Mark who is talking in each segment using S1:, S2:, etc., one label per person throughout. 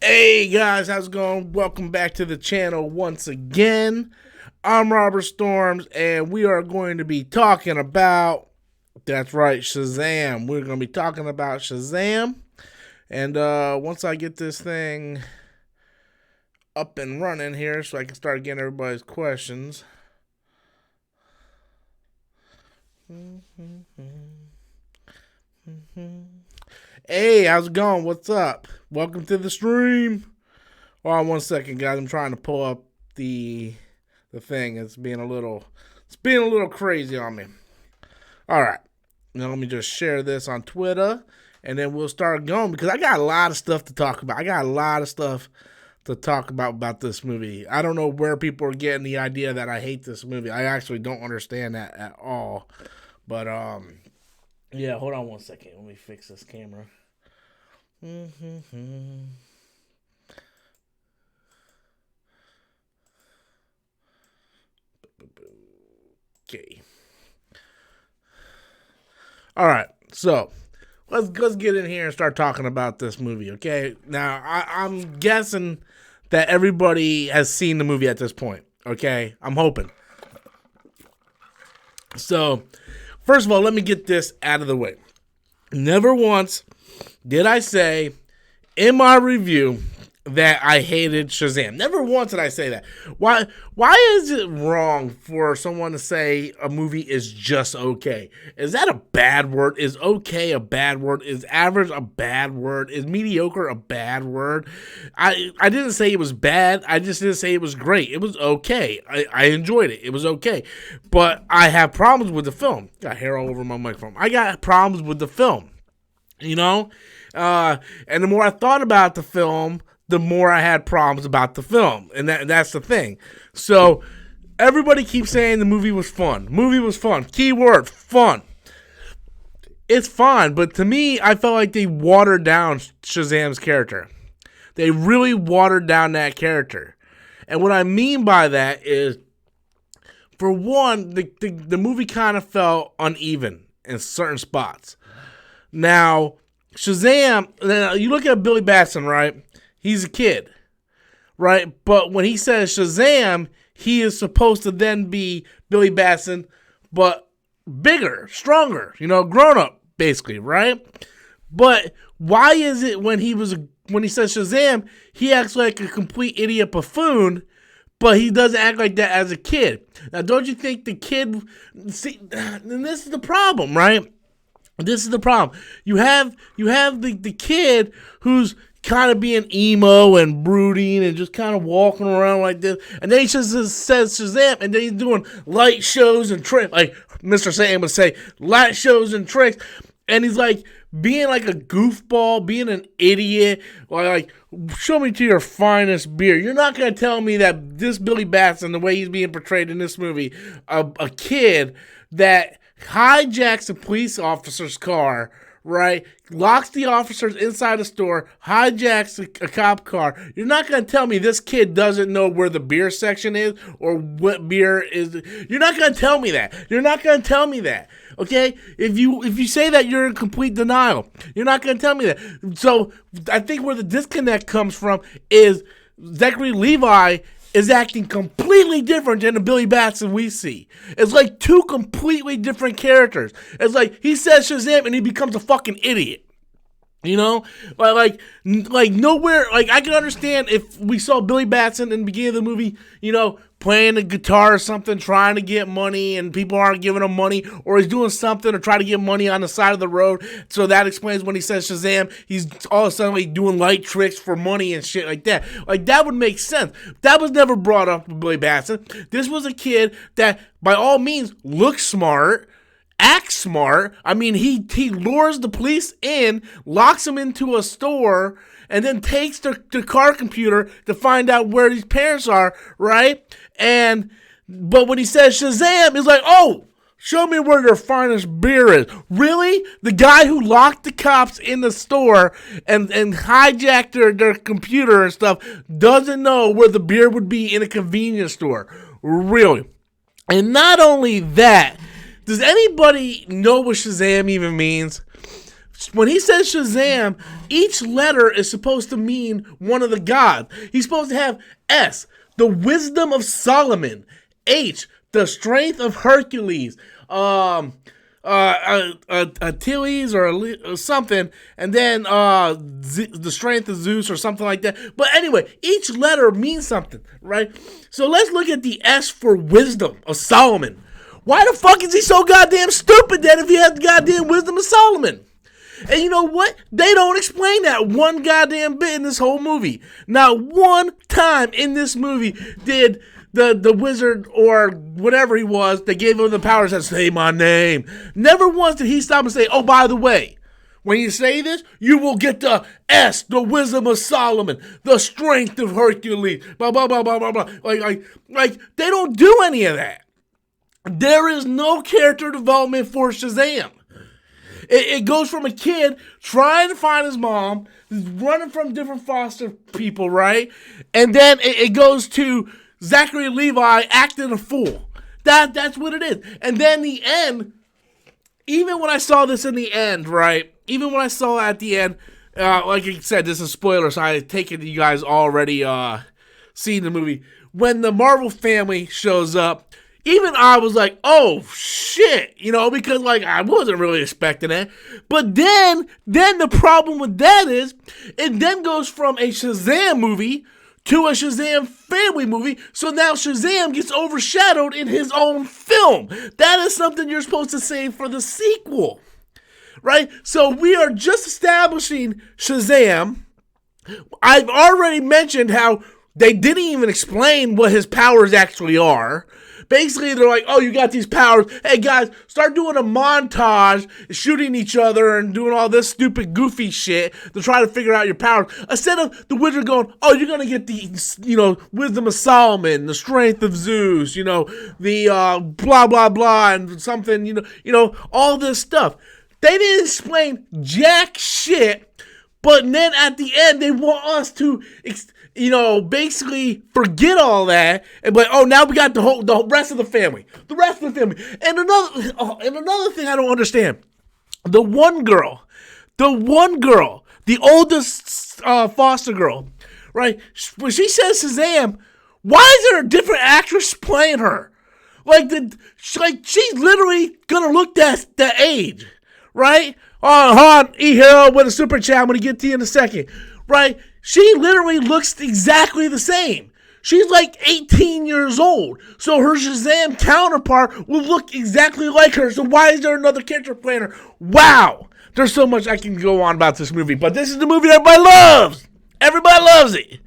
S1: Hey guys, how's it going? Welcome back to the channel once again. I'm Robert Storms, and we are going to be talking about, that's right, Shazam. We're going to be talking about Shazam. And once I get this thing up and running here so I can start getting everybody's questions. Hey, how's it going? What's up? Welcome to the stream. Hold on 1 second, guys. I'm trying to pull up the thing. It's being a little crazy on me. All right. Now let me just share this on Twitter, and then we'll start going because I got a lot of stuff to talk about. About this movie. I don't know where people are getting the idea that I hate this movie. I actually don't understand that at all. But yeah. Hold on 1 second. Let me fix this camera. Okay. All right. So let's get in here and start talking about this movie. Okay. Now I'm guessing that everybody has seen the movie at this point. Okay. I'm hoping. So first of all, let me get this out of the way. Never once did I say in my review that I hated Shazam. Never once did I say that. Why is it wrong for someone to say a movie is just okay? Is that a bad word? Is okay a bad word? Is average a bad word? Is mediocre a bad word? I didn't say it was bad. I just didn't say it was great. It was okay. I enjoyed it. It was okay. But I have problems with the film. Got hair all over my microphone. I got problems with the film. You know? And the more I thought about the film, the more I had problems about the film. And that's the thing. So everybody keeps saying the movie was fun. Movie was fun. Keyword, fun. It's fun, but to me, I felt like they watered down Shazam's character. They really watered down that character. And what I mean by that is, for one, the movie kind of felt uneven in certain spots. Now, Shazam, you look at Billy Batson, right? He's a kid, right? But when he says Shazam, he is supposed to then be Billy Batson, but bigger, stronger, grown up, basically, right? But why is it when he says Shazam, he acts like a complete idiot buffoon, but he doesn't act like that as a kid? Now, don't you think the kid? See, and this is the problem, right? This is the problem. You have the kid who's kind of being emo and brooding and just kind of walking around like this, and then he just says Shazam, and then he's doing light shows and tricks, like Mr. Sam would say, light shows and tricks, and he's like being like a goofball, being an idiot, or like, show me to your finest beer. You're not going to tell me that this Billy Batson, the way he's being portrayed in this movie, a kid that hijacks a police officer's car, right? Locks the officers inside a store, hijacks a cop car. You're not going to tell me this kid doesn't know where the beer section is or what beer is. You're not going to tell me that. You're not going to tell me that. Okay? If you say that, you're in complete denial. You're not going to tell me that. So I think where the disconnect comes from is Zachary Levi is acting completely different than the Billy Batson we see. It's like two completely different characters. It's like he says Shazam and he becomes a fucking idiot. Like nowhere. Like, I can understand if we saw Billy Batson in the beginning of the movie, playing a guitar or something, trying to get money, and people aren't giving him money, or he's doing something to try to get money on the side of the road. So that explains when he says Shazam, he's all of a sudden like doing light tricks for money and shit like that. Like, that would make sense. That was never brought up with Billy Batson. This was a kid that, by all means, looks smart, acts smart. I mean, he lures the police in, locks them into a store, and then takes the car computer to find out where his parents are, right? But when he says Shazam, he's like, oh, show me where their finest beer is. Really? The guy who locked the cops in the store and hijacked their computer and stuff doesn't know where the beer would be in a convenience store. Really? And not only that, does anybody know what Shazam even means? when he says Shazam, each letter is supposed to mean one of the gods. He's supposed to have S, the wisdom of Solomon, H, the strength of Hercules, Achilles or something, and then the strength of Zeus or something like that. But anyway, each letter means something, right? So let's look at the S for wisdom of Solomon. Why the fuck is he so goddamn stupid then if he has the goddamn wisdom of Solomon? And you know what? They don't explain that one goddamn bit in this whole movie. Not one time in this movie did the wizard or whatever he was that gave him the powers that say my name. Never once did he stop and say, oh, by the way, when you say this, you will get the S, the wisdom of Solomon, the strength of Hercules, blah, blah, blah, blah, blah, blah. Like, they don't do any of that. There is no character development for Shazam. It goes from a kid trying to find his mom, running from different foster people, right? And then it goes to Zachary Levi acting a fool. That's what it is. And then the end, even when I saw this in the end, right? Even when I saw at the end, like I said, this is spoilers, so I take it you guys already seen the movie. When the Marvel family shows up, even I was like, oh, shit, because, like, I wasn't really expecting that. But then the problem with that is, it then goes from a Shazam movie to a Shazam family movie, so now Shazam gets overshadowed in his own film. That is something you're supposed to save for the sequel, right? So we are just establishing Shazam. I've already mentioned how they didn't even explain what his powers actually are. Basically, they're like, oh, you got these powers. Hey, guys, start doing a montage, shooting each other and doing all this stupid, goofy shit to try to figure out your powers. Instead of the wizard going, oh, you're going to get the, wisdom of Solomon, the strength of Zeus, the blah, blah, blah, and something, all this stuff. They didn't explain jack shit, but then at the end, they want us to basically forget all that and be like, oh, now we got the rest of the family. The rest of the family. And another thing I don't understand. The one girl, the oldest foster girl, right? When she says Shazam, why is there a different actress playing her? She's literally gonna look that age, right? Oh, hold on, E-Hero with a super chat. I'm gonna get to you in a second, right? She literally looks exactly the same. She's like 18 years old. So her Shazam counterpart will look exactly like her. So why is there another character playing her? Wow. There's so much I can go on about this movie. But this is the movie that everybody loves. Everybody loves it.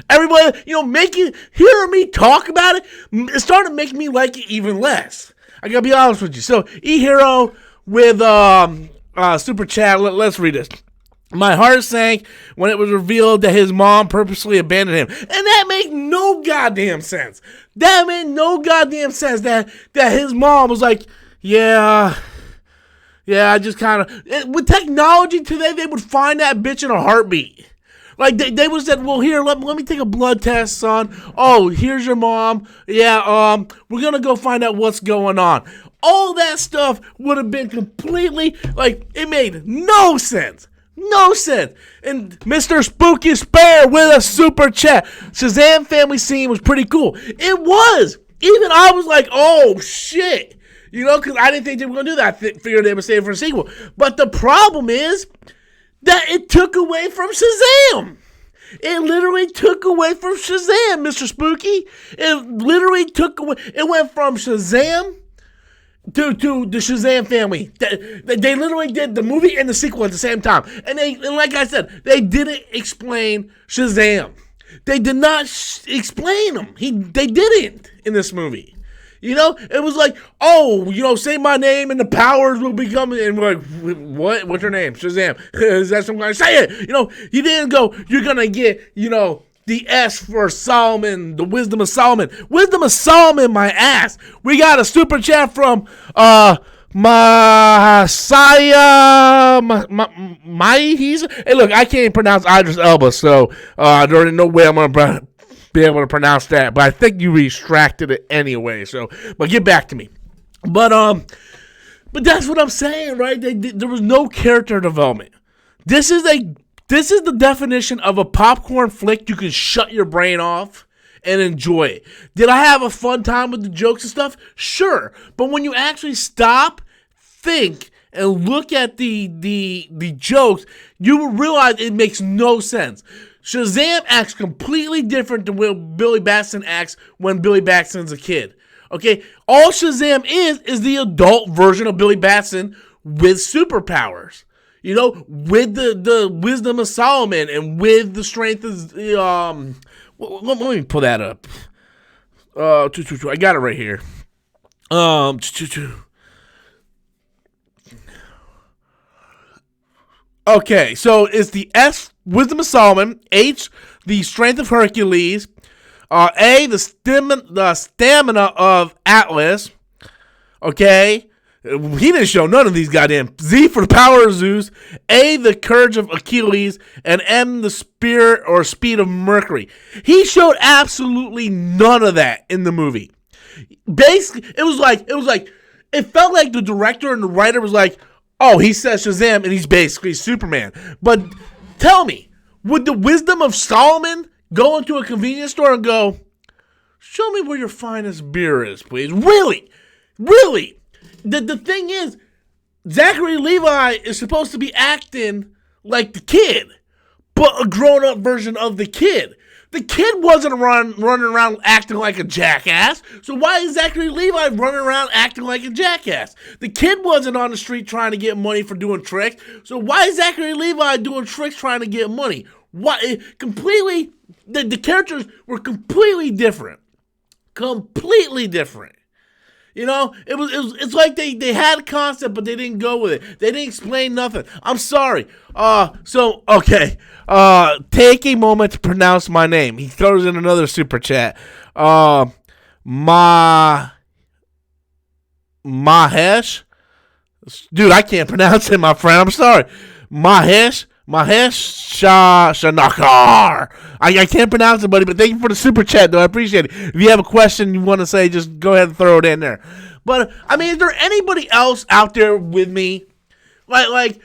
S1: Everybody, hearing me talk about it, it's starting to make me like it even less. I gotta be honest with you. So, E-Hero with Super Chat, let's read this. My heart sank when it was revealed that his mom purposely abandoned him. And that made no goddamn sense. That made no goddamn sense that his mom was like, yeah, I just kind of... With technology today, they would find that bitch in a heartbeat. Like, they would have said, well, here, let me take a blood test, son. Oh, here's your mom. Yeah, we're going to go find out what's going on. All that stuff would have been completely... it made no sense. No sense. And Mr. Spooky Spare with a super chat. Shazam family scene was pretty cool. It was. Even I was like, oh, shit. Because I didn't think they were going to do that. I figured they would save it for a sequel. But the problem is that it took away from Shazam. It literally took away from Shazam, Mr. Spooky. It literally took away. It went from Shazam to the Shazam family. They literally did the movie and the sequel at the same time. And like I said, they didn't explain Shazam. They did not explain him. They didn't in this movie. It was like, oh, say my name and the powers will become, and we're like, what? What's your name? Shazam. Is that some kind of, say it? You didn't go, you're going to get, the S for Solomon, the wisdom of Solomon. Wisdom of Solomon, my ass. We got a super chat from Messiah. Hey, look, I can't pronounce Idris Elba, so there's no way I'm going to be able to pronounce that. But I think you retracted it anyway. So, but get back to me. But But that's what I'm saying, right? There was no character development. This is the definition of a popcorn flick you can shut your brain off and enjoy it. Did I have a fun time with the jokes and stuff? Sure. But when you actually stop, think, and look at the jokes, you will realize it makes no sense. Shazam acts completely different than when Billy Batson acts when Billy Batson's a kid. Okay? All Shazam is the adult version of Billy Batson with superpowers. You know, with the wisdom of Solomon and with the strength of let me pull that up. I got it right here. Okay, so it's the S, wisdom of Solomon. H, the strength of Hercules. A, the stamina of Atlas. Okay. He didn't show none of these goddamn. Z for the power of Zeus. A, the courage of Achilles. And M, the spirit or speed of Mercury. He showed absolutely none of that in the movie. Basically, it felt like the director and the writer was like, oh, he says Shazam and he's basically Superman. But tell me, would the wisdom of Solomon go into a convenience store and go, show me where your finest beer is, please? Really? Really? The thing is, Zachary Levi is supposed to be acting like the kid, but a grown-up version of the kid. The kid wasn't running around acting like a jackass, so why is Zachary Levi running around acting like a jackass? The kid wasn't on the street trying to get money for doing tricks, so why is Zachary Levi doing tricks trying to get money? Why? Completely, the characters were completely different. Completely different. You know, it's like they had a concept, but they didn't go with it. They didn't explain nothing. I'm sorry. Okay. Take a moment to pronounce my name. He throws in another super chat. Mahesh. Dude, I can't pronounce it, my friend. I'm sorry. Mahesh Shanakar. I can't pronounce it, buddy, but thank you for the super chat, though. I appreciate it. If you have a question you want to say, just go ahead and throw it in there. But, I mean, is there anybody else out there with me? Like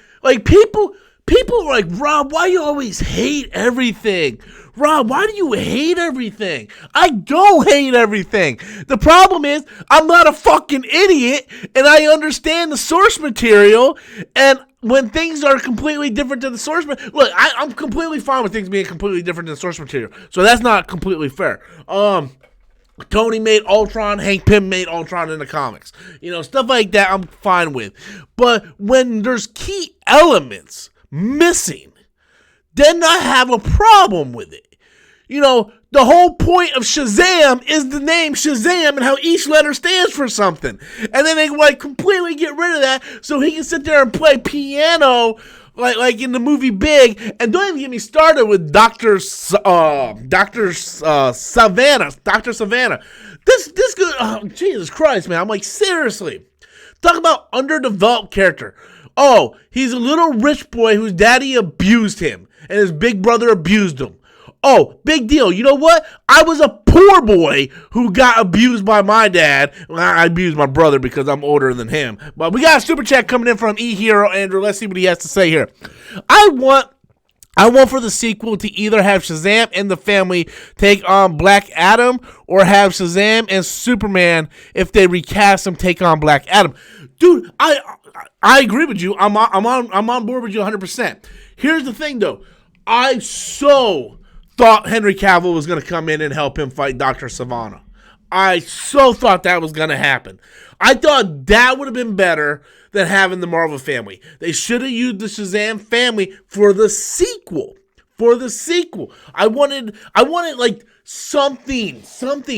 S1: people are like, Rob, why you always hate everything? Rob, why do you hate everything? I don't hate everything. The problem is, I'm not a fucking idiot, and I understand the source material, and when things are completely different than the source material, look, I'm completely fine with things being completely different than the source material, so that's not completely fair. Tony made Ultron, Hank Pym made Ultron in the comics. You know, stuff like that I'm fine with. But when there's key elements missing, then I have a problem with it. You know, the whole point of Shazam is the name Shazam and how each letter stands for something. And then they like completely get rid of that so he can sit there and play piano like in the movie Big. And don't even get me started with Dr. Savannah. Dr. Savannah. This good, Jesus Christ, man. I'm like, seriously. Talk about underdeveloped character. Oh, he's a little rich boy whose daddy abused him and his big brother abused him. Oh, big deal. You know what? I was a poor boy who got abused by my dad. Well, I abused my brother because I'm older than him. But we got a super chat coming in from eHero Andrew. Let's see what he has to say here. I want for the sequel to either have Shazam and the family take on Black Adam or have Shazam and Superman, if they recast him, take on Black Adam. Dude, I agree with you. I'm on board with you 100%. Here's the thing, though. I so thought Henry Cavill was going to come in and help him fight Dr. Savannah. I so thought that was going to happen. I thought that would have been better than having the Marvel family. They should have used the Shazam family for the sequel. I wanted like something,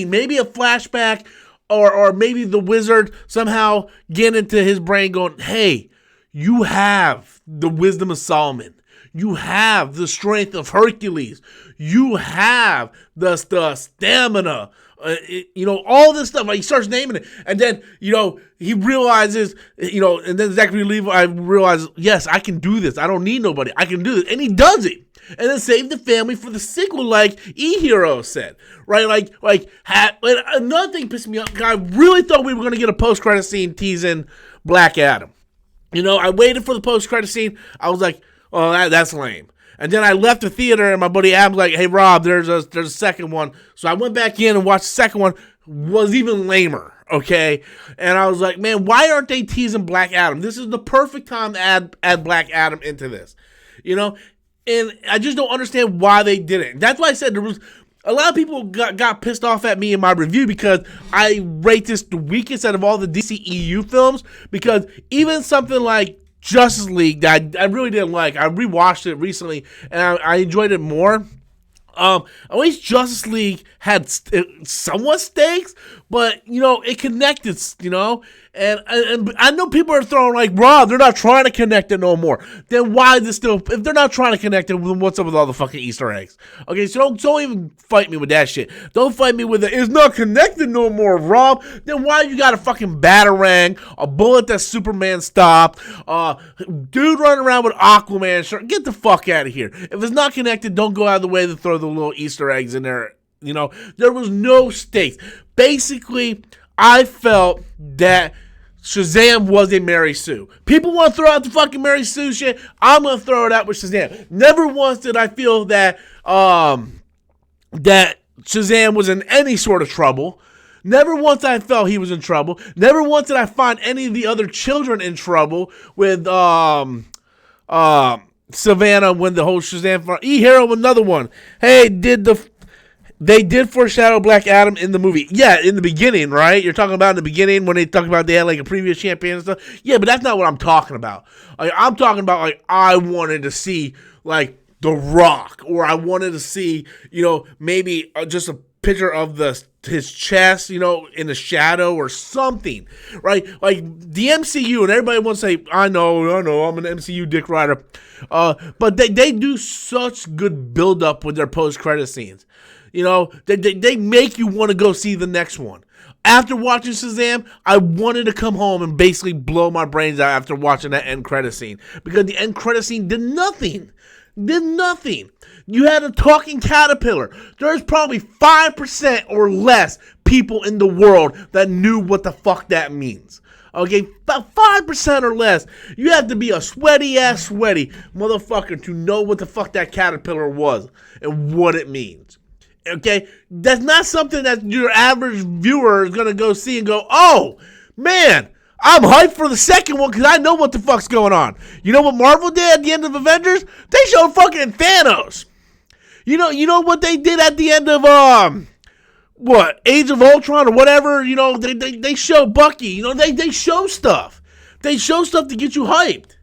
S1: maybe a flashback or maybe the wizard somehow get into his brain going, hey, you have the wisdom of Solomon. You have the strength of Hercules. You have the stamina. All this stuff. Like, he starts naming it. And then, he realizes, and then Zachary Levi realizes, yes, I can do this. I don't need nobody. I can do this. And he does it. And then save the family for the sequel, like eHero said. Right? Another thing pissed me off. I really thought we were going to get a post-credit scene teasing Black Adam. You know, I waited for the post-credit scene. I was like, oh, that's lame. And then I left the theater, and my buddy Adam was like, hey, Rob, there's a second one. So I went back in and watched the second one. Was even lamer, okay? And I was like, man, why aren't they teasing Black Adam? This is the perfect time to add Black Adam into this, you know? And I just don't understand why they didn't. That's why I said there was a lot of people got pissed off at me in my review because I rate this the weakest out of all the DCEU films, because even something like Justice League that I really didn't like, I rewatched it recently and I enjoyed it more. At least Justice League had somewhat stakes, but, you know, it connected, you know, and I know people are throwing like, Rob, they're not trying to connect it no more. Then why is this still, if they're not trying to connect it, then what's up with all the fucking Easter eggs? Okay, so don't even fight me with that shit. Don't fight me with it's not connected no more, Rob. Then why you got a fucking batarang, a bullet that Superman stopped, dude running around with Aquaman shirt? Get the fuck out of here. If it's not connected, don't go out of the way to throw the little Easter eggs in there. You know, there was no stakes. Basically, I felt that Shazam was a Mary Sue. People want to throw out the fucking Mary Sue shit. I'm going to throw it out with Shazam. Never once did I feel that that Shazam was in any sort of trouble. Never once I felt he was in trouble. Never once did I find any of the other children in trouble with Savannah when the whole Shazam E-Hero, another one. Hey, they did foreshadow Black Adam in the movie. Yeah, in the beginning, right? You're talking about in the beginning when they talk about they had like a previous champion and stuff. Yeah, but that's not what I'm talking about. Like, I'm talking about like I wanted to see like The Rock, or I wanted to see, you know, maybe just a picture of his chest, you know, in the shadow or something, right? Like the MCU, and everybody wants to say, I know, I'm an MCU dick rider. But they do such good build-up with their post-credit scenes. You know, they make you want to go see the next one. After watching Shazam, I wanted to come home and basically blow my brains out after watching that end credit scene, because the end credit scene did nothing. You had a talking caterpillar. There's probably 5% or less people in the world that knew what the fuck that means. Okay, about 5% or less. You have to be a sweaty motherfucker to know what the fuck that caterpillar was and what it means. Okay, that's not something that your average viewer is going to go see and go, oh, man, I'm hyped for the second one because I know what the fuck's going on. You know what Marvel did at the end of Avengers? They showed fucking Thanos. You know what they did at the end of, Age of Ultron or whatever? You know, they show Bucky. You know, they show stuff. They show stuff to get you hyped.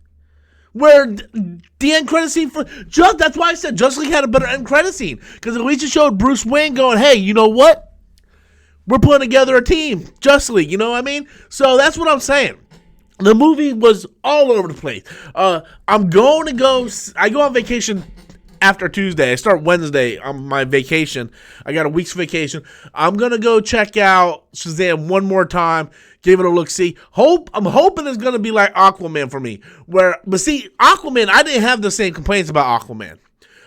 S1: Where the end credit scene that's why I said Justice League had a better end credit scene, because at least it showed Bruce Wayne going, hey, you know what? We're putting together a team, Justice League, you know what I mean? So that's what I'm saying. The movie was all over the place. I go on vacation after Tuesday. I start Wednesday on my vacation. I got a week's vacation. I'm going to go check out Shazam one more time, give it a look-see. I'm hoping it's going to be like Aquaman for me. But see, Aquaman, I didn't have the same complaints about Aquaman.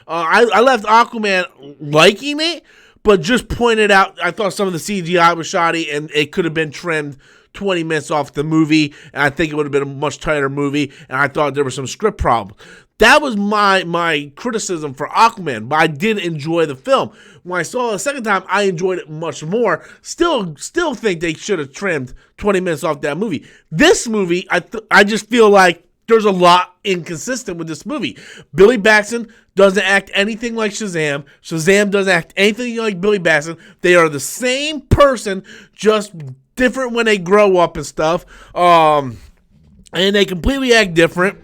S1: I left Aquaman liking it, but just pointed out I thought some of the CGI was shoddy and it could have been trimmed 20 minutes off the movie, and I think it would have been a much tighter movie, and I thought there were some script problems. That was my criticism for Aquaman, but I did enjoy the film. When I saw it the second time, I enjoyed it much more. Still think they should have trimmed 20 minutes off that movie. This movie, I just feel like there's a lot inconsistent with this movie. Billy Batson doesn't act anything like Shazam. Shazam doesn't act anything like Billy Batson. They are the same person, just different when they grow up and stuff. And they completely act different.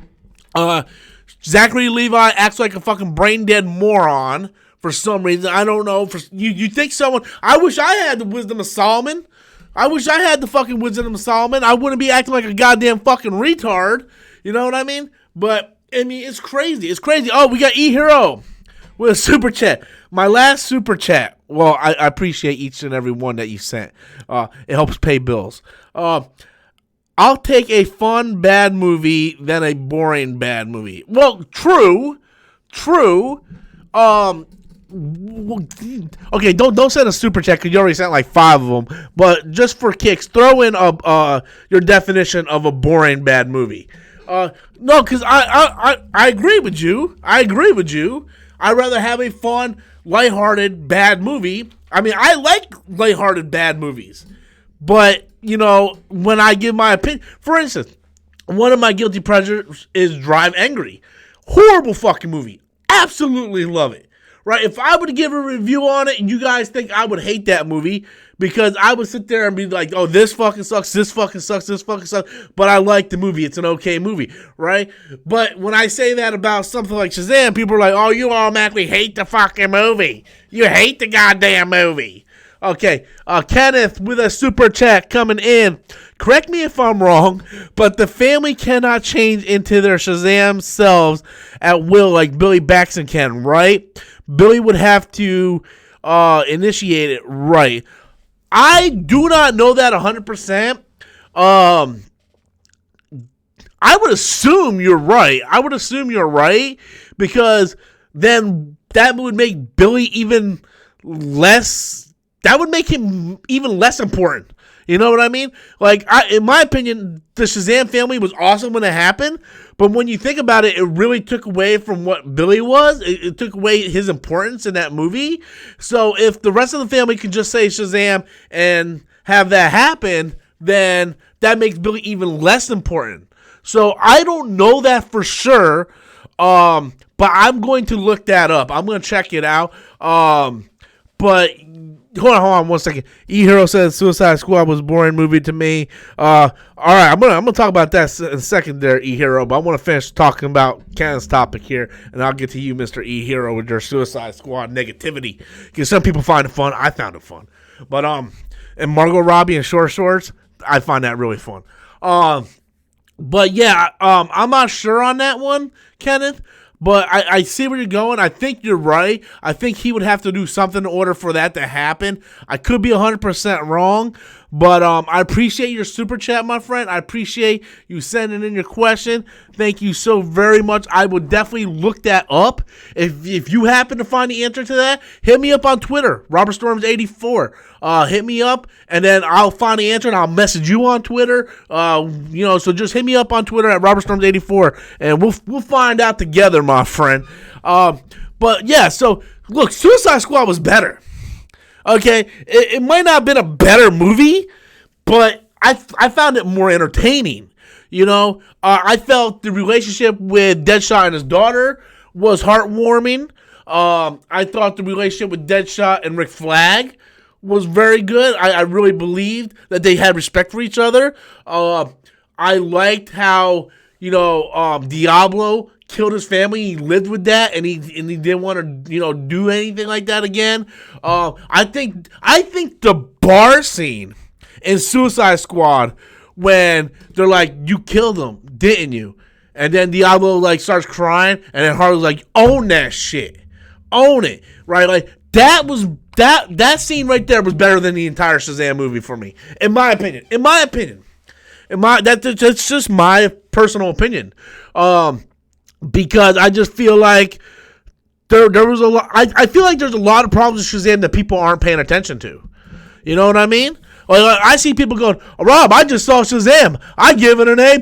S1: Zachary Levi acts like a fucking brain-dead moron for some reason. I don't know. You think someone... I wish I had the wisdom of Solomon. I wish I had the fucking wisdom of Solomon. I wouldn't be acting like a goddamn fucking retard. You know what I mean? But, I mean, it's crazy. It's crazy. Oh, we got E-Hero with a super chat. My last super chat. Well, I appreciate each and every one that you sent. It helps pay bills. I'll take a fun bad movie than a boring bad movie. Well, true. Okay, don't send a super chat because you already sent like 5 of them. But just for kicks, throw in your definition of a boring bad movie. No, because I agree with you. I'd rather have a fun, lighthearted bad movie. I mean, I like lighthearted bad movies, but when I give my opinion, for instance, one of my guilty pleasures is Drive Angry. Horrible fucking movie. Absolutely love it. Right? If I were to give a review on it and you guys think I would hate that movie because I would sit there and be like, oh, this fucking sucks, this fucking sucks, this fucking sucks, but I like the movie. It's an okay movie, right? But when I say that about something like Shazam, people are like, oh, you automatically hate the fucking movie. You hate the goddamn movie. Okay, Kenneth with a super chat coming in. Correct me if I'm wrong, but the family cannot change into their Shazam selves at will like Billy Baxton can, right? Billy would have to initiate it, right? I do not know that 100%. I would assume you're right. Because then that would make Billy even less. That would make him even less important. You know what I mean? Like, in my opinion, the Shazam family was awesome when it happened, but when you think about it, it really took away from what Billy was. It took away his importance in that movie. So if the rest of the family could just say Shazam and have that happen, then that makes Billy even less important. So I don't know that for sure, but I'm going to look that up. I'm going to check it out. But hold on 1 second. E-Hero says Suicide Squad was a boring movie to me. All right, I'm gonna talk about that in a second there, E-Hero, but I want to finish talking about Ken's topic here, and I'll get to you, Mr. E-Hero, with your Suicide Squad negativity, because some people find it fun. I found it fun. But and Margot Robbie in short shorts, I find that really fun. But yeah, I'm not sure on that one, Kenneth. But I see where you're going. I think you're right. I think he would have to do something in order for that to happen. I could be 100% wrong. But I appreciate your super chat, my friend. I appreciate you sending in your question. Thank you so very much. I will definitely look that up. If you happen to find the answer to that, hit me up on Twitter, RobertStorms84. Hit me up, and then I'll find the answer, and I'll message you on Twitter. So just hit me up on Twitter at RobertStorms84, and we'll find out together, my friend. But yeah, so look, Suicide Squad was better. Okay, it might not have been a better movie, but I found it more entertaining. I felt the relationship with Deadshot and his daughter was heartwarming. I thought the relationship with Deadshot and Rick Flag was very good. I really believed that they had respect for each other. I liked how Diablo killed his family. He lived with that, and he didn't want to do anything like that again. I think the bar scene in Suicide Squad when they're like, "You killed him, didn't you?" And then Diablo starts crying, and then Harley's like, "Own that shit, own it," right? Like that scene right there was better than the entire Shazam movie for me, in my opinion. That's just my personal opinion. Because I just feel like there was a lot. I feel like there's a lot of problems with Shazam that people aren't paying attention to. You know what I mean? Like, I see people going, "Rob, I just saw Shazam. I give it an A+.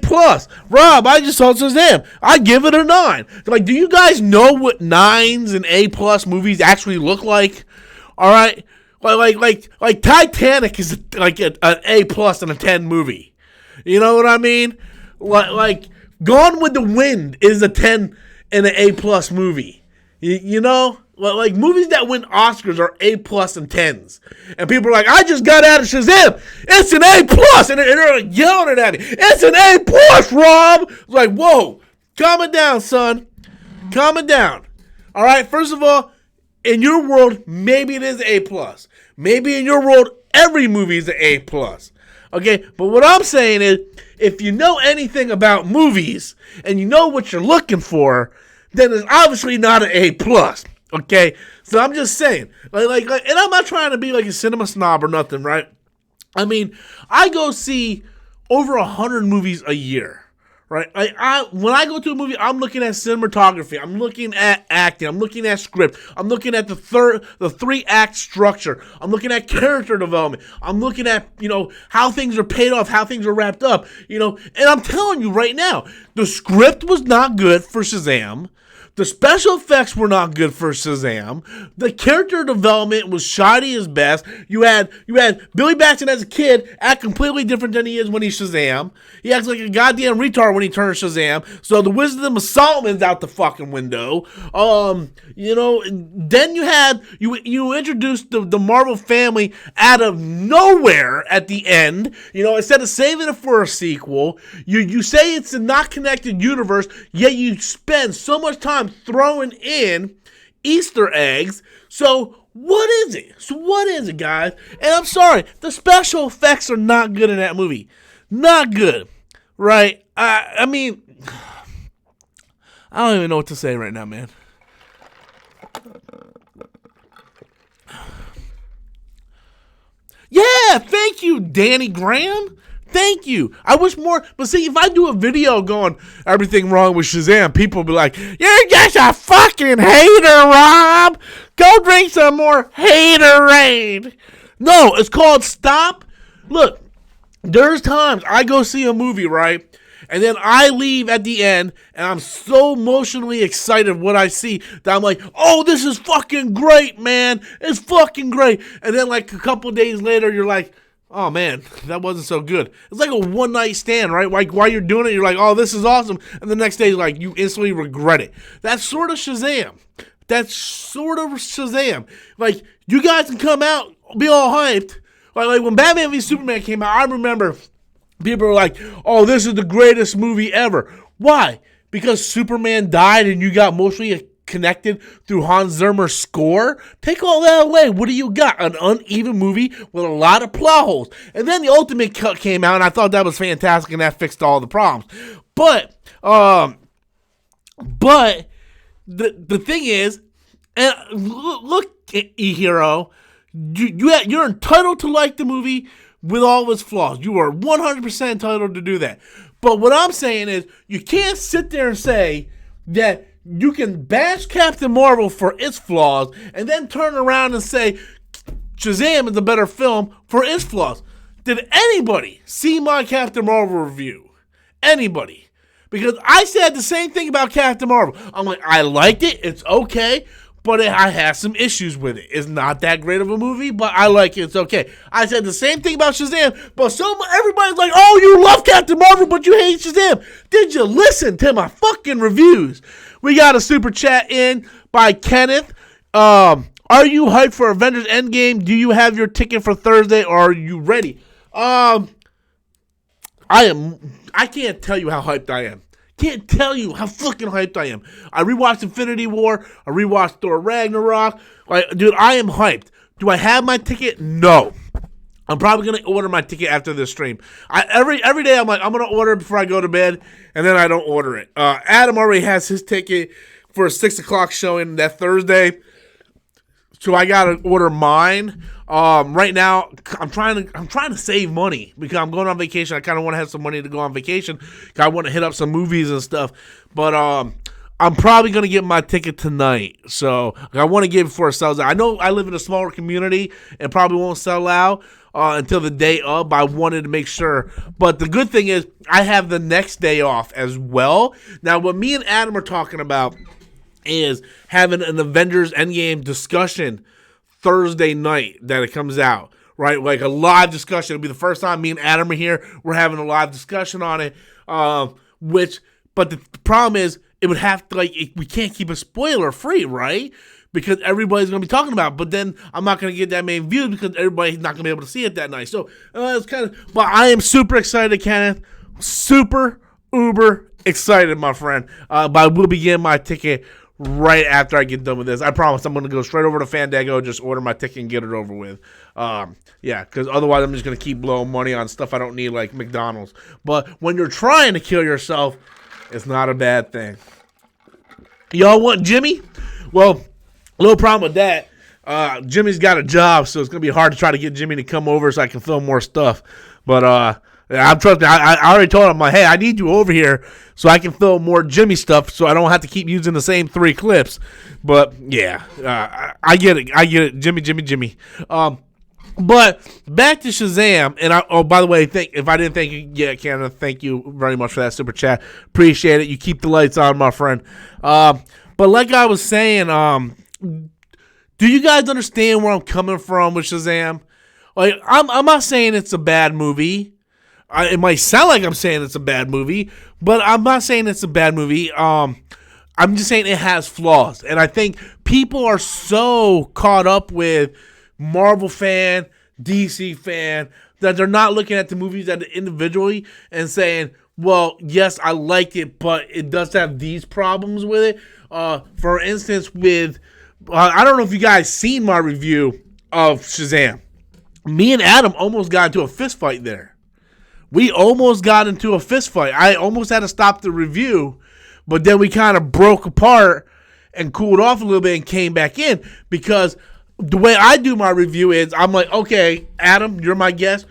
S1: Rob, I just saw Shazam. I give it a 9." Like, do you guys know what 9s and A+ movies actually look like? All right, like Titanic is like an A+ and a 10 movie. You know what I mean? Like Gone with the Wind is a 10 and an A+ movie. Like movies that win Oscars are A+ and 10s. And people are like, "I just got out of Shazam. It's an A+. And they're like yelling at me. "It's an A+, Rob." It's like, whoa, calm it down, son. Calm it down. All right, first of all, in your world, maybe it is A+. Maybe in your world, every movie is an A+. Okay, but what I'm saying is, if you know anything about movies and you know what you're looking for, then it's obviously not an A+. Okay, so I'm just saying, like, and I'm not trying to be like a cinema snob or nothing, right? I mean, I go see over 100 movies a year, right? When I go to a movie, I'm looking at cinematography, I'm looking at acting, I'm looking at script, I'm looking at the 3-act structure, I'm looking at character development, I'm looking at, how things are paid off, how things are wrapped up, and I'm telling you right now, the script was not good for Shazam. The special effects were not good for Shazam. The character development was shoddy as best. You had Billy Batson as a kid act completely different than he is when he's Shazam. He acts like a goddamn retard when he turns Shazam. So the wisdom of Solomon's out the fucking window. Then you introduced the Marvel family out of nowhere at the end. Instead of saving it for a sequel, you say it's a not connected universe, yet you spend so much time throwing in Easter eggs. So what is it, guys? And I'm sorry, the special effects are not good in that movie. Not good, right? I mean, I don't even know what to say right now, man. Yeah, thank you, Danny Graham. Thank you. I wish more, but see, if I do a video going, everything wrong with Shazam, people will be like, you're just a fucking hater, Rob. Go drink some more haterade. No, it's called stop. Look, there's times I go see a movie, right? And then I leave at the end, and I'm so emotionally excited what I see that I'm like, oh, this is fucking great, man. It's fucking great. And then like a couple days later, you're like, oh, man, that wasn't so good. It's like a one-night stand, right? Like, while you're doing it, you're like, oh, this is awesome. And the next day, like, you instantly regret it. That's sort of Shazam. Like, you guys can come out, be all hyped. Like when Batman v Superman came out, I remember people were like, oh, this is the greatest movie ever. Why? Because Superman died and you got emotionally connected through Hans Zimmer's score? Take all that away. What do you got? An uneven movie with a lot of plot holes. And then the Ultimate Cut came out, and I thought that was fantastic, and that fixed all the problems. But the thing is, and look, E-Hero, you're entitled to like the movie with all of its flaws. You are 100% entitled to do that. But what I'm saying is, you can't sit there and say that you can bash Captain Marvel for its flaws and then turn around and say Shazam is a better film for its flaws. Did anybody see my Captain Marvel review? Anybody? Because I said the same thing about Captain Marvel. I'm like, I liked it. It's okay. But I have some issues with it. It's not that great of a movie, but I like it. It's okay. I said the same thing about Shazam, but everybody's like, oh, you love Captain Marvel, but you hate Shazam. Did you listen to my fucking reviews? We got a super chat in by Kenneth. Are you hyped for Avengers Endgame? Do you have your ticket for Thursday, or are you ready? I can't tell you how hyped I am. Can't tell you how fucking hyped I am. I rewatched Infinity War. I rewatched Thor Ragnarok. Dude, I am hyped. Do I have my ticket? No. I'm probably going to order my ticket after this stream. Every day I'm like, I'm going to order it before I go to bed, and then I don't order it. Adam already has his ticket for a 6 o'clock showing that Thursday, so I got to order mine. Right now, I'm trying to save money because I'm going on vacation. I kind of want to have some money to go on vacation. I want to hit up some movies and stuff. But I'm probably going to get my ticket tonight. So I want to get it before it sells out. I know I live in a smaller community and probably won't sell out until the day of, but I wanted to make sure. But the good thing is I have the next day off as well. Now, what me and Adam are talking about is having an Avengers Endgame discussion Thursday night that it comes out, right? Like a live discussion. It'll be the first time me and Adam are here. We're having a live discussion on it. But the problem is, it would have to, we can't keep it spoiler free, right? Because everybody's going to be talking about it. But then I'm not going to get that many views because everybody's not going to be able to see it that night. So it's kind of, but I am super excited, Kenneth. Super, uber excited, my friend. But I will be getting my ticket right after I get done with this. I promise I'm going to go straight over to Fandango, just order my ticket and get it over with. Because otherwise I'm just going to keep blowing money on stuff I don't need, like McDonald's. But when you're trying to kill yourself, it's not a bad thing. Y'all want Jimmy? Well, no problem with that. Jimmy's got a job, so it's going to be hard to try to get Jimmy to come over so I can film more stuff. But I'm trusting. I already told him, like, hey, I need you over here so I can film more Jimmy stuff, so I don't have to keep using the same 3 clips. But yeah, I get it. I get it. Jimmy. But back to Shazam, and by the way, if I didn't thank you yet, Canada, thank you very much for that super chat. Appreciate it. You keep the lights on, my friend. But like I was saying, do you guys understand where I'm coming from with Shazam? Like, I'm not saying it's a bad movie. It might sound like I'm saying it's a bad movie, but I'm not saying it's a bad movie. I'm just saying it has flaws. And I think people are so caught up with Marvel fan, DC fan, that they're not looking at the movies individually and saying, well, yes, I liked it, but it does have these problems with it. For instance, with, I don't know if you guys seen my review of Shazam. Me and Adam almost got into a fist fight there. We almost got into a fist fight. I almost had to stop the review, but then we kind of broke apart and cooled off a little bit and came back in, because the way I do my review is I'm like, okay, Adam, you're my guest.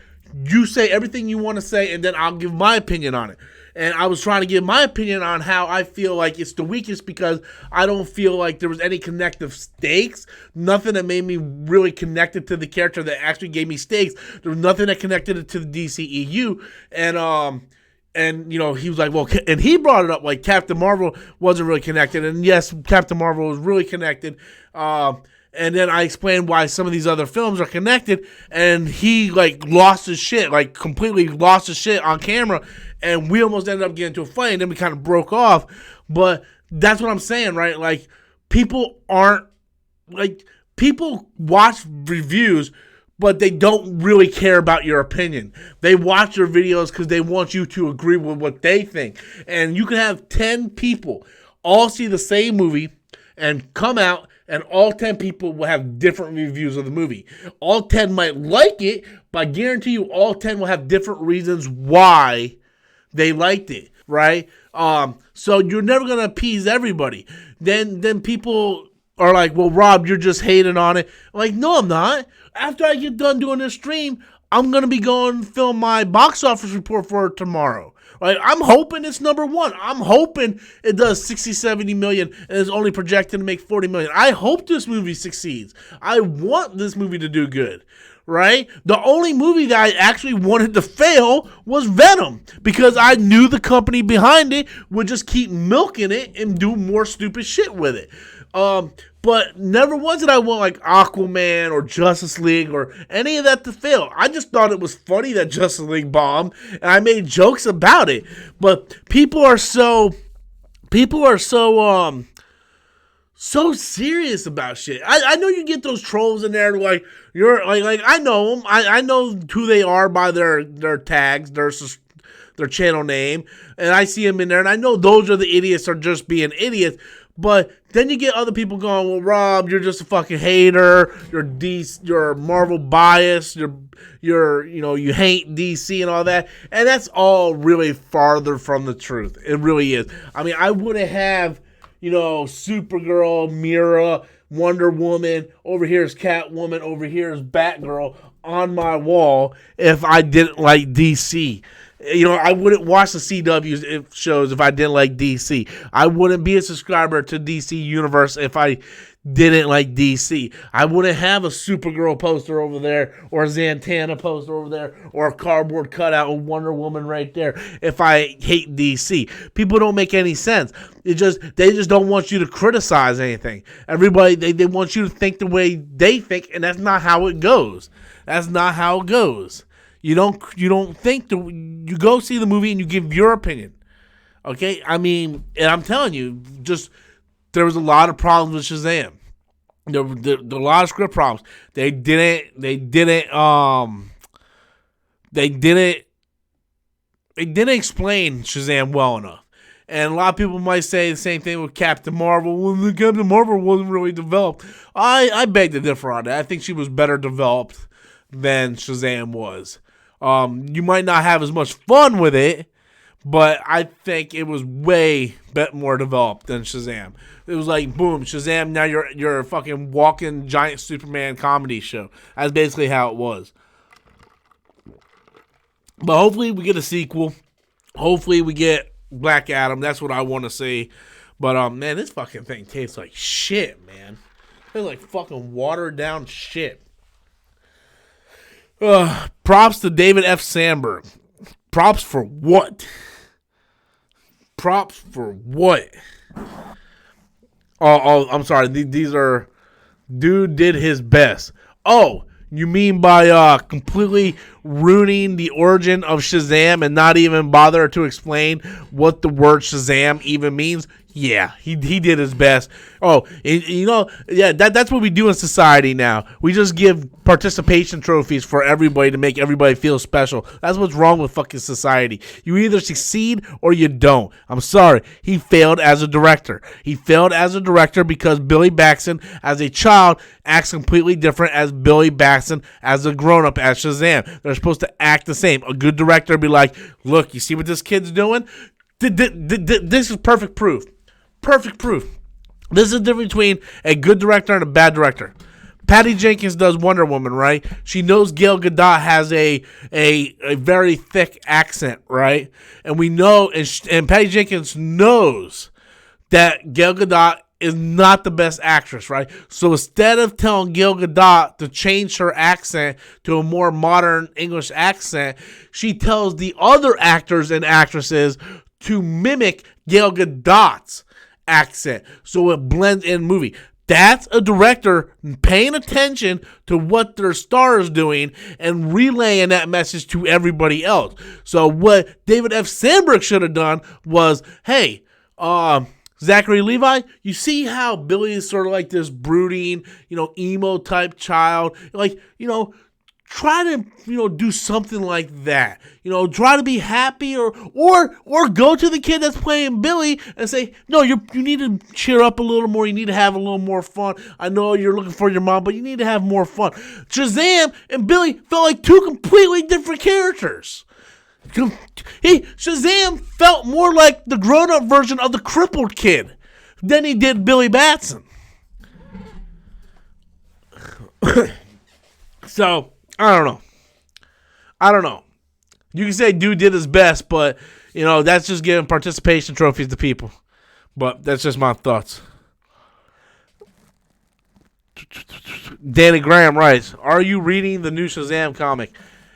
S1: You say everything you want to say, and then I'll give my opinion on it. And I was trying to give my opinion on how I feel like it's the weakest, because I don't feel like there was any connective stakes. Nothing that made me really connected to the character that actually gave me stakes. There was nothing that connected it to the DCEU. And you know, he was like, well, and he brought it up like Captain Marvel wasn't really connected. And yes, Captain Marvel was really connected. And then I explained why some of these other films are connected, and he like lost his shit, like completely lost his shit on camera, and we almost ended up getting into a fight, and then we kind of broke off. But that's what I'm saying, right? Like, people watch reviews, but they don't really care about your opinion. They watch your videos because they want you to agree with what they think. And you can have 10 people all see the same movie and come out, and all 10 people will have different reviews of the movie. All 10 might like it, but I guarantee you all 10 will have different reasons why they liked it, right? So you're never going to appease everybody. Then people are like, well, Rob, you're just hating on it. I'm like, no, I'm not. After I get done doing this stream, I'm going to be going to film my box office report for tomorrow. Like, I'm hoping it's number 1. I'm hoping it does 60, 70 million and is only projected to make 40 million. I hope this movie succeeds. I want this movie to do good, right? The only movie that I actually wanted to fail was Venom, because I knew the company behind it would just keep milking it and do more stupid shit with it. But never once did I want like Aquaman or Justice League or any of that to fail. I just thought it was funny that Justice League bombed, and I made jokes about it. But people are so serious about shit. I know you get those trolls in there like you're like I know them. I know who they are by their tags, their channel name, and I see them in there, and I know those are the idiots are just being idiots. But then you get other people going, well, Rob, you're just a fucking hater. You're Marvel biased. You hate DC and all that. And that's all really farther from the truth. It really is. I mean, I wouldn't have, Supergirl, Mira, Wonder Woman, over here is Catwoman, over here is Batgirl on my wall if I didn't like DC. I wouldn't watch the CW shows if I didn't like DC. I wouldn't be a subscriber to DC Universe if I didn't like DC. I wouldn't have a Supergirl poster over there, or a Zatanna poster over there, or a cardboard cutout of Wonder Woman right there if I hate DC. People don't make any sense. They just don't want you to criticize anything. Everybody, they want you to think the way they think, and that's not how it goes. That's not how it goes. You don't think you go see the movie and you give your opinion. Okay? I mean, and I'm telling you, there was a lot of problems with Shazam. There were a lot of script problems. They didn't explain Shazam well enough. And a lot of people might say the same thing with Captain Marvel. Well, Captain Marvel wasn't really developed. I beg to differ on that. I think she was better developed than Shazam was. You might not have as much fun with it, but I think it was way more developed than Shazam. It was like, boom, Shazam, now you're a fucking walking giant Superman comedy show. That's basically how it was. But hopefully we get a sequel. Hopefully we get Black Adam. That's what I want to see. But man, this fucking thing tastes like shit, man. It's like fucking watered down shit. Props to David F. Sandberg. Props for what? Props for what? Oh, I'm sorry. These are... Dude did his best. Oh, you mean by completely ruining the origin of Shazam and not even bother to explain what the word Shazam even means? Yeah, he did his best. Oh, that's what we do in society now. We just give participation trophies for everybody to make everybody feel special. That's what's wrong with fucking society. You either succeed or you don't. I'm sorry. He failed as a director. He failed as a director because Billy Batson, as a child, acts completely different as Billy Batson as a grown-up as Shazam. They're supposed to act the same. A good director would be like, look, you see what this kid's doing? This is perfect proof. Perfect proof. This is the difference between a good director and a bad director. Patty Jenkins does Wonder Woman, right? She knows Gal Gadot has a very thick accent, right? And we know, and Patty Jenkins knows that Gal Gadot is not the best actress, right? So instead of telling Gal Gadot to change her accent to a more modern English accent, she tells the other actors and actresses to mimic Gal Gadot's accent so it blends in movie. That's a director paying attention to what their star is doing and relaying that message to everybody else. So what David F. Sandberg should have done was, hey, Zachary Levi, you see how Billy is sort of like this brooding, emo type child, try to, do something like that. Try to be happy or go to the kid that's playing Billy and say, no, you need to cheer up a little more. You need to have a little more fun. I know you're looking for your mom, but you need to have more fun. Shazam and Billy felt like two completely different characters. Shazam felt more like the grown-up version of the crippled kid than he did Billy Batson. So... I don't know. You can say dude did his best, but, that's just giving participation trophies to people. But that's just my thoughts. Danny Graham writes, are you reading the new Shazam comic?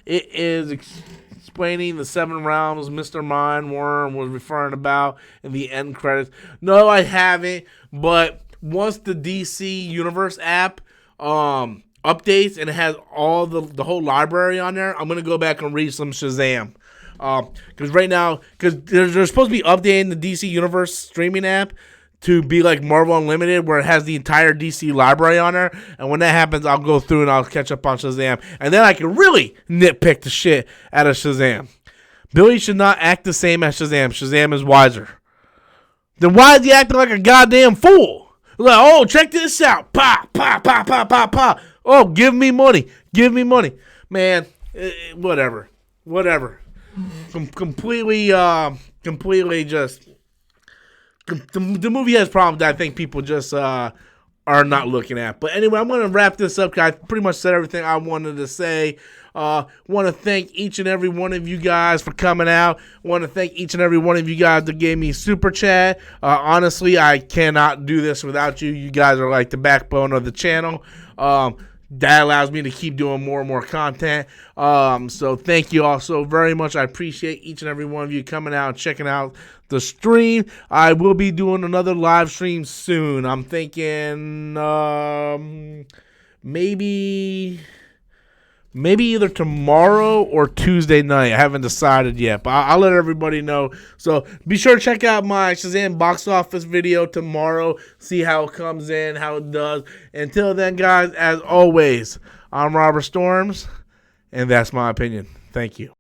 S1: It is explaining the 7 realms Mr. Mindworm was referring about in the end credits. No, I haven't, but once the DC Universe app, updates and it has all the whole library on there, I'm gonna go back and read some Shazam. Because right now, they're supposed to be updating the DC Universe streaming app to be like Marvel Unlimited, where it has the entire DC library on there. And when that happens, I'll go through and I'll catch up on Shazam, and then I can really nitpick the shit out of Shazam. Billy should not act the same as Shazam. Shazam is wiser. Then why is he acting like a goddamn fool? Like, oh, check this out. Pa, pa, pa, pa, pa, pa. Oh, give me money. Give me money. Man, whatever. Completely just... The movie has problems that I think people just are not looking at. But anyway, I'm going to wrap this up, guys. Pretty much said everything I wanted to say. Want to thank each and every one of you guys for coming out. Want to thank each and every one of you guys that gave me super chat. Honestly, I cannot do this without you. You guys are like the backbone of the channel. That allows me to keep doing more and more content. So thank you all so very much. I appreciate each and every one of you coming out and checking out the stream. I will be doing another live stream soon. I'm thinking maybe either tomorrow or Tuesday night. I haven't decided yet, but I'll let everybody know. So be sure to check out my Shazam box office video tomorrow. See how it comes in, how it does. Until then, guys, as always, I'm Robert Storms, and that's my opinion. Thank you.